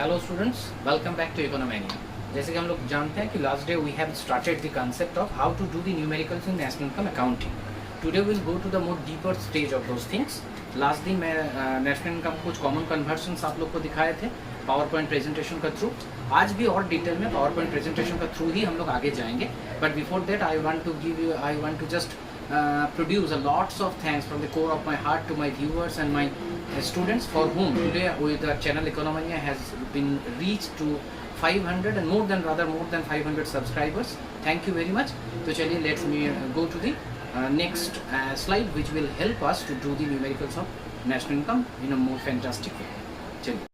Hello students, welcome back to Economania. जैसे कि हम लोग जानते हैं कि last day we have started the concept of how to do the numericals in national income accounting. Today will go to the more deeper stage of those things. Last दिन मैं national income कुछ common conversions आप लोग को दिखाए थे power point presentation का through. आज भी और डिटेल में पावर पॉइंट प्रेजेंटेशन का थ्रू ही हम लोग आगे जाएंगे। But before that I want to just produce a lots of thanks from the core of my heart to my viewers and my students for whom today with the channel Economania has been reached to 500 and more than 500 subscribers. Thank you very much. So chaliye let's go to the next slide which will help us to do the numericals of national income in a more fantastic way. Chaliye.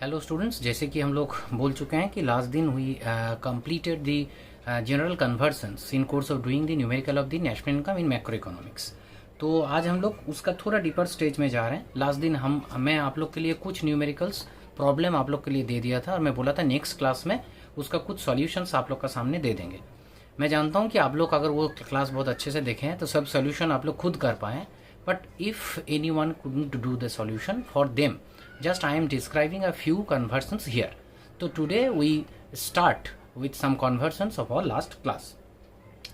Hello students, जैसे कि हम लोग बोल चुके हैं कि last दिन we completed the general conversions in course of doing the numerical of the national income in macro economics. तो आज हम लोग उसका थोड़ा डीपर स्टेज में जा रहे हैं। लास्ट दिन मैं आप लोग के लिए कुछ न्यूमेरिकल्स प्रॉब्लम आप लोग के लिए दे दिया था और मैं बोला था नेक्स्ट क्लास में उसका कुछ सॉल्यूशंस आप लोग का सामने दे देंगे। मैं जानता हूँ कि आप लोग अगर वो क्लास बहुत अच्छे से देखें तो सब सोल्यूशन आप लोग खुद कर पाएँ, but if any one couldn't do the solution for them, just I am describing a few conversions here. So today we start with some conversions of our last class.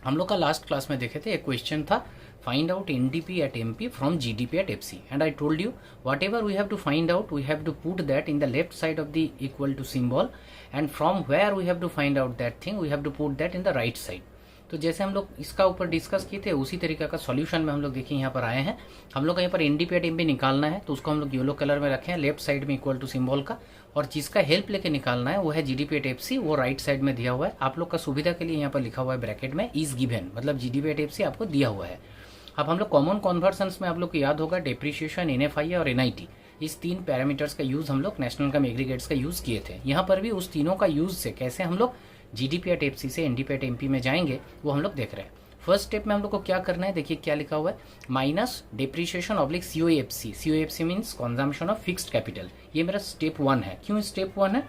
हम लोग का लास्ट क्लास में देखे थे एक question था find out NDP at MP from GDP at FC, and I told you whatever we have to find out we have to put that in the left side of the equal to symbol, and from where we have to find out that thing we have to put that in the right side. तो जैसे हम लोग इसका ऊपर discuss किए थे उसी तरीके का सॉल्यूशन में हम लोग देखिए यहाँ पर आए हैं। हम लोग का यहाँ पर एनडीपी एट एमपी निकालना है तो उसको हम लोग येलो कलर में रखे हैं लेफ्ट साइड में इक्वल टू सिंबल का, और जिसका हेल्प लेके निकालना है वो है जीडीपी एट एफसी, वो राइट साइड में दिया हुआ है। आप लोग का सुविधा के लिए यहाँ पर लिखा हुआ है ब्रैकेट में इज गिवन, मतलब जीडीपी एट एफसी आपको दिया हुआ है। अब हम लोग कॉमन कॉन्वर्सन्स में आप लोग को याद होगा डेप्रिशिएशन, एनएफआई और एनआईटी, इस तीन पैरामीटर्स का यूज हम लोग नेशनल इनकम एग्रीगेट्स का यूज किए थे। यहाँ पर भी उस तीनों का यूज से कैसे हम लोग जीडीपी एट एफसी से एनडीपी एट एमपी में जाएंगे वो हम लोग देख रहे हैं। फर्स्ट स्टेप में हम लोग को क्या करना है, देखिए क्या लिखा हुआ है, minus depreciation oblique COFC. COFC means consumption of fixed capital. ये मेरा स्टेप 1 है। क्यों स्टेप 1 है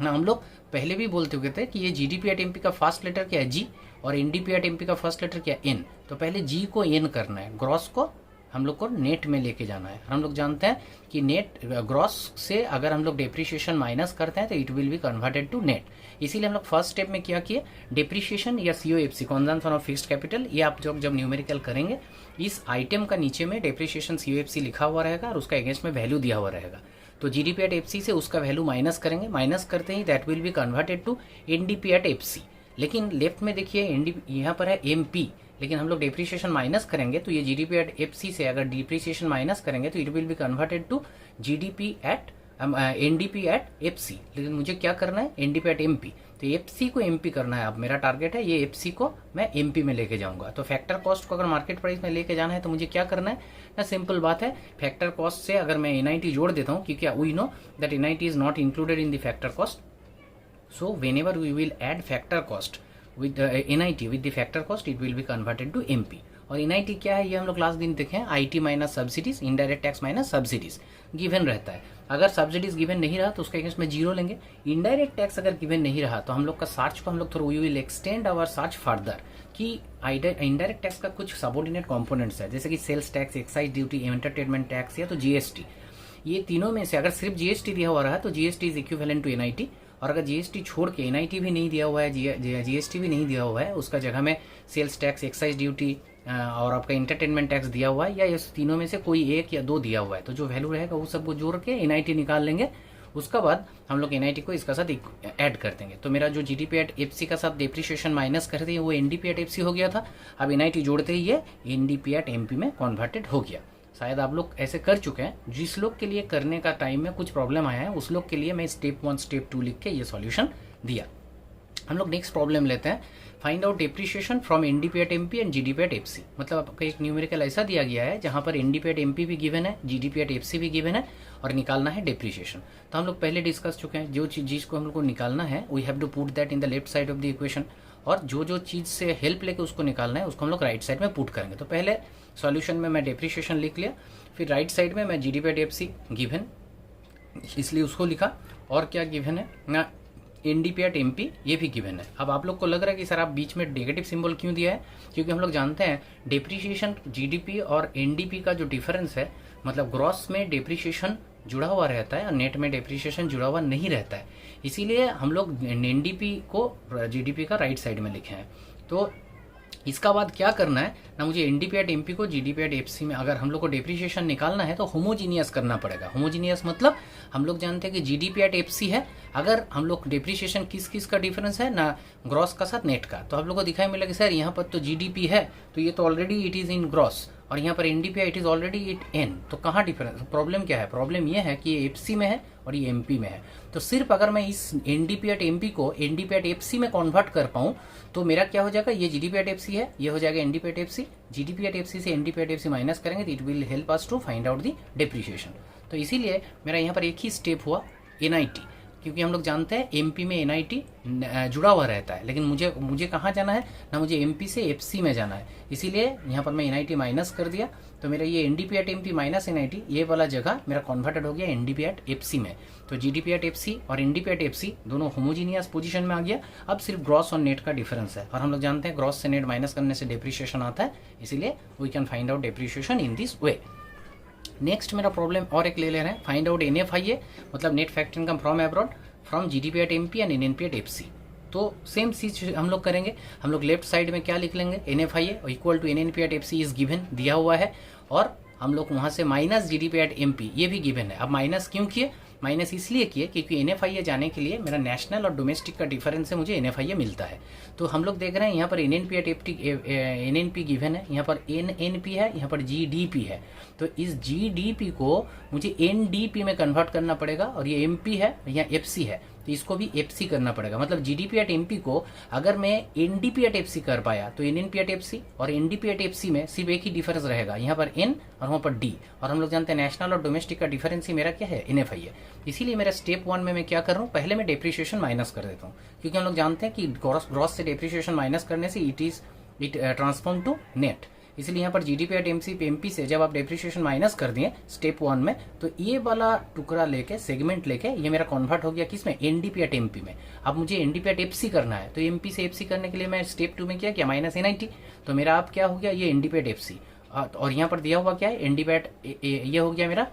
ना, हम लोग पहले भी बोलते हुए थे कि ये जीडीपी एट एमपी का फर्स्ट लेटर क्या है जी, और एनडीपी एट एमपी का फर्स्ट लेटर क्या है एन। तो पहले जी को एन करना है, ग्रॉस को हम लोग को नेट में लेके जाना है। हम लोग जानते हैं कि नेट ग्रॉस से अगर हम लोग डेप्रिशिएशन माइनस करते हैं तो it will be converted to net. इसीलिए हम लोग फर्स्ट स्टेप में क्या किए, डेप्रिशिएशन या सीओएफसी कंजम्पशन ऑफ फिक्स्ड कैपिटल, ये आप जब न्यूमेरिकल करेंगे इस आइटम का नीचे में डेप्रिशिएशन सीओएफसी लिखा हुआ रहेगा और उसका अगेंस्ट में वैल्यू दिया हुआ रहेगा। तो जीडीपी एट एफसी से उसका वैल्यू माइनस करेंगे, माइनस करते ही that will be converted to NDP at FC. लेकिन लेफ्ट में देखिए एनडीपी यहाँ पर है एमपी, लेकिन हम लोग डेप्रिशिएशन माइनस करेंगे तो ये जीडीपी एट एफसी से अगर डिप्रिशिएशन माइनस करेंगे तो it will be converted to GDP at NDP at FC. लेकिन मुझे क्या करना है, एनडीपी एट एमपी, तो एफसी को एमपी करना है। अब मेरा टारगेट है ये एफसी को मैं एमपी में लेके जाऊंगा। तो फैक्टर कॉस्ट को अगर मार्केट प्राइस में लेके जाना है तो मुझे क्या करना है ना, सिंपल बात है, फैक्टर कॉस्ट से अगर मैं एनआईटी जोड़ देता हूँ, क्योंकि we know that NIT is not included in the factor cost. So whenever we will add factor cost with the NIT with the factor cost it will be converted to MP। और NIT क्या है ये हम लोग last दिन देखे हैं, IT minus subsidies, indirect tax minus subsidies given रहता है। अगर सब्सिडीज गिवन नहीं रहा तो उसके अगेंस्ट में जीरो लेंगे। इनडायरेक्ट टैक्स अगर गिवन नहीं रहा तो हम लोग का सर्च को हम लोग थोड़ा we will extend our search further कि इनडायरेक्ट टैक्स का कुछ सबऑर्डिनेट कंपोनेंट्स है, जैसे कि sales tax, excise duty, entertainment tax या तो जीएसटी। ये तीनों में से अगर सिर्फ जीएसटी दिया हुआ रहा तो GST is equivalent to NIT, और अगर जीएसटी छोड़ के एनआईटी भी नहीं दिया हुआ है, जीएसटी भी नहीं दिया हुआ है, उसका जगह में सेल्स टैक्स, एक्साइज ड्यूटी और आपका एंटरटेनमेंट टैक्स दिया हुआ है, या इस तीनों में से कोई एक या दो दिया हुआ है, तो जो वैल्यू रहेगा वो सबको जोड़ के एनआईटी निकाल लेंगे। उसका बाद हम लोग एनआईटी को इसका साथ ऐड कर देंगे। तो मेरा जो जीडीपी एट एफसी का साथ डेप्रिशिएशन माइनस कर दिए वो एनडीपी एट एफसी हो गया था। अब एनआईटी जोड़ते ही ये एनडीपी एट एमपी में कन्वर्टेड हो गया। शायद आप लोग ऐसे कर चुके हैं। जिस लोग के लिए करने का टाइम में कुछ प्रॉब्लम आया है उस लोग के लिए मैं स्टेप 1 स्टेप 2 लिख के ये सॉल्यूशन दिया। हम लोग नेक्स्ट प्रॉब्लम लेते हैं, find out depreciation from NDP at MP and GDP at FC. मतलब आपका एक न्यूमेरिकल ऐसा दिया गया है जहां पर एनडीपी एट एमपी भी गिवन है, जीडीपी एट एफसी भी गिवन है, और निकालना है डेप्रिशिएशन। तो हम लोग पहले डिस्कस चुके हैं, जो चीज को हम लोग को निकालना है we have to put that in the left side of the equation, और जो चीज से हेल्प लेके उसको निकालना है उसको हम लोग राइट साइड में पुट करेंगे। तो पहले सॉल्यूशन में मैं डेप्रिशिएशन लिख लिया, फिर राइट साइड में मैं जीडीपी एट एफसी गिवन इसलिए उसको लिखा, और क्या गिवन है ना एनडीपी एट एमपी ये भी गिवन है। अब आप लोग को लग रहा है कि सर आप बीच में नेगेटिव सिंबल क्यों दिया है, क्योंकि हम लोग जानते हैं डेप्रिसिएशन जीडीपी और एनडीपी का जो डिफरेंस है, मतलब ग्रॉस में डेप्रिसिएशन जुड़ा हुआ रहता है और नेट में डेप्रिसिएशन जुड़ा हुआ नहीं रहता है, इसीलिए हम लोग एनडीपी को जीडीपी का राइट साइड में लिखे हैं। तो इसका बाद क्या करना है ना, मुझे एनडीपी एट एमपी को जीडीपी एट एफसी में अगर हम लोग को डेप्रिसिएशन निकालना है तो होमोजीनियस करना पड़ेगा। होमोजीनियस मतलब हम लोग जानते हैं कि जीडीपी एट एफसी है, अगर हम लोग डेप्रिसिएशन किस किस का डिफरेंस है ना, ग्रॉस का साथ नेट का, तो हम लोग को दिखाई मिलेगा सर यहाँ पर तो जीडीपी है तो ये तो already it is in gross, और यहाँ पर NDP it is already it in, तो कहाँ डिफरेंस, प्रॉब्लम क्या है, प्रॉब्लम ये है कि ये एफसी में है और ये एमपी में है। तो सिर्फ अगर मैं इस एनडीपी एट एमपी को एनडीपी एट एफसी में कन्वर्ट कर पाऊँ तो मेरा क्या हो जाएगा, ये जीडीपी एट एफसी है, ये हो जाएगा NDP at FC, GDP at FC से एनडीपी एट एफसी माइनस करेंगे तो it will help us to find out the depreciation. तो इसीलिए मेरा यहाँ पर एक ही स्टेप हुआ एनआईटी, क्योंकि हम लोग जानते हैं एमपी में एनआईटी जुड़ा हुआ रहता है, लेकिन मुझे कहाँ जाना है ना, मुझे एमपी से एफसी में जाना है, इसीलिए यहाँ पर मैं एनआईटी माइनस कर दिया, तो मेरा ये NDP at MP minus NIT ये वाला जगह मेरा कन्वर्टेड हो गया एनडीपी एट एफसी में। तो जीडीपी एट एफसी और एनडीपी एट एफसी दोनों होमोजीनियस पोजीशन में आ गया। अब सिर्फ ग्रॉस और नेट का डिफरेंस है, और हम लोग जानते हैं ग्रॉस से नेट माइनस करने से डेप्रिसिएशन आता है, इसीलिए we can find out depreciation in this way. Next मेरा प्रॉब्लम और एक ले रहे हैं, फाइंड आउट एनएफआईए मतलब net factor income from abroad from GDP at MP and NNP at FC. तो सेम चीज हम लोग करेंगे, हम लोग लेफ्ट साइड में क्या लिख लेंगे, NFIA equal to NNP at FC is given दिया हुआ है, और हम लोग वहां से माइनस जीडीपी एट एमपी ये भी गिवन है। अब माइनस क्यों किए, माइनस इसलिए किए क्योंकि एनएफआईए जाने के लिए मेरा नेशनल और डोमेस्टिक का डिफरेंस से मुझे एनएफआईए मिलता है। तो हम लोग देख रहे हैं यहाँ पर एनएनपी एट एनएनपी गिवन है, यहाँ पर एनएनपी है, यहाँ पर जीडीपी है, तो इस जीडीपी को मुझे एनडीपी में कन्वर्ट करना पड़ेगा, और ये एमपी है यहाँ एफसी है तो इसको भी एफसी करना पड़ेगा। मतलब जीडीपी एट एमपी को अगर मैं एनडीपी एट एफसी कर पाया तो एनएनपी एट एफसी और एनडीपी एट एफसी में सिर्फ एक ही डिफरेंस रहेगा, यहाँ पर एन और वहाँ पर डी, और हम लोग जानते हैं नेशनल और डोमेस्टिक का डिफरेंस ही मेरा क्या है, एनएफआईए। इसीलिए मेरा स्टेप 1 में मैं क्या कर रहा हूँ, पहले मैं डेप्रिसिएशन माइनस कर देता हूँ, क्योंकि हम लोग जानते हैं कि ग्रॉस से डेप्रिसिएशन माइनस करने से इट ट्रांसफॉर्म टू नेट, इसलिए यहाँ पर जीडीपी एट एमपी से जब आप डेप्रिसिएशन माइनस कर दिए स्टेप 1 में, तो ये वाला टुकड़ा लेके सेगमेंट लेके ये मेरा कन्वर्ट हो गया किसमें, एनडीपी एट एमपी में। अब मुझे एनडीपी एट एफसी करना है, तो एमपी से एफसी करने के लिए मैं स्टेप 2 में क्या माइनस एनआईटी, तो मेरा अब क्या हो गया, ये एनडीपी एट एफसी, और यहाँ पर दिया हुआ क्या है, एनडीपी एट ये हो गया मेरा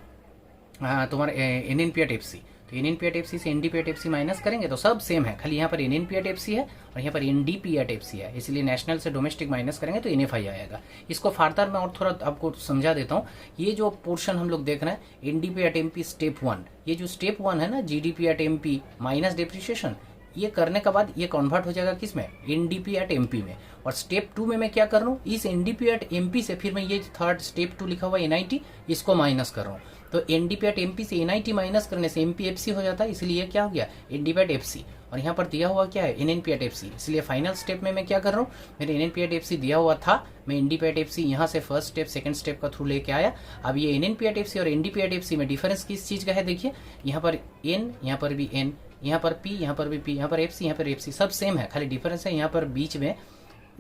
तुम्हारा एनएनपी एट एफसी। तो एनएनपी एट एफसी से एनडीपी एट एफसी माइनस करेंगे तो सब सेम है, खाली यहाँ पर एनएनपी एट एफसी है और यहाँ पर एनडीपी एट एफसी है, इसलिए नेशनल से डोमेस्टिक माइनस करेंगे तो एनएफआई आएगा। इसको फर्दर मैं और थोड़ा आपको समझा देता हूँ। ये जो पोर्शन हम लोग देख रहे हैं एनडीपी एट एमपी स्टेप 1, ये जो स्टेप 1 है ना, GDP at MP minus depreciation, ये करने के बाद ये कन्वर्ट हो जाएगा किसमें, एनडीपी एट एमपी में। और स्टेप 2 में मैं क्या कर रहा हूँ, इस एनडीपी एट एमपी से फिर मैं ये थर्ड स्टेप 2 लिखा हुआ एनआईटी इसको माइनस कर रहा हूँ। तो एनडीपी एट एमपी से एनआईटी माइनस करने से एमपी एफसी हो जाता है, इसलिए क्या हो गया, एनडीपी एट एफसी, और यहाँ पर दिया हुआ क्या है, एनएनपी एट एफसी। इसलिए फाइनल स्टेप में मैं क्या कर रहा हूँ, मेरे एनएनपी एट एफसी दिया हुआ था, मैं एनडीपी एट एफसी यहाँ से फर्स्ट स्टेप सेकंड स्टेप का थ्रू लेके आया। अब ये एनएनपी एट एफसी और एनडीपी एट एफसी में डिफरेंस किस चीज का है, देखिए यहाँ पर एन, यहाँ पर भी एन, यहाँ पर पी, यहाँ पर भी पी, यहाँ पर एफसी, यहाँ पर एफसी, सब सेम है, खाली डिफरेंस है यहाँ पर बीच में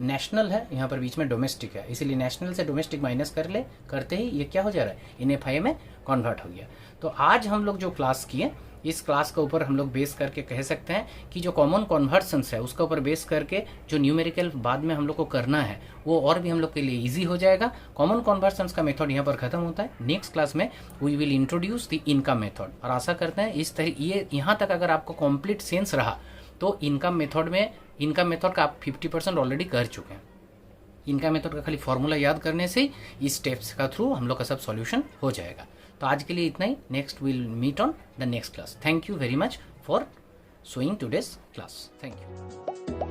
नेशनल है, यहाँ पर बीच में डोमेस्टिक है, इसीलिए नेशनल से डोमेस्टिक माइनस करते ही ये क्या हो जा रहा है, एनएफआई में कन्वर्ट हो गया। तो आज हम लोग जो क्लास किए, इस क्लास के ऊपर हम लोग बेस करके कह सकते हैं कि जो कॉमन कन्वर्सन्स है उसका ऊपर बेस करके जो न्यूमेरिकल बाद में हम लोग को करना है वो और भी हम लोग के लिए इजी हो जाएगा। कॉमन कन्वर्सन्स का मेथड यहाँ पर खत्म होता है। नेक्स्ट क्लास में we will introduce the income method, और आशा करते हैं इस तरह ये यहाँ तक अगर आपको कंप्लीट सेंस रहा तो इनकम मेथड का आप 50% ऑलरेडी कर चुके हैं। इनकम मेथड का खाली फॉर्मूला याद करने से इस स्टेप्स का थ्रू हम लोग का सब सॉल्यूशन हो जाएगा। तो आज के लिए इतना ही, next will meet on the next class. Thank you very much for showing today's class. Thank you.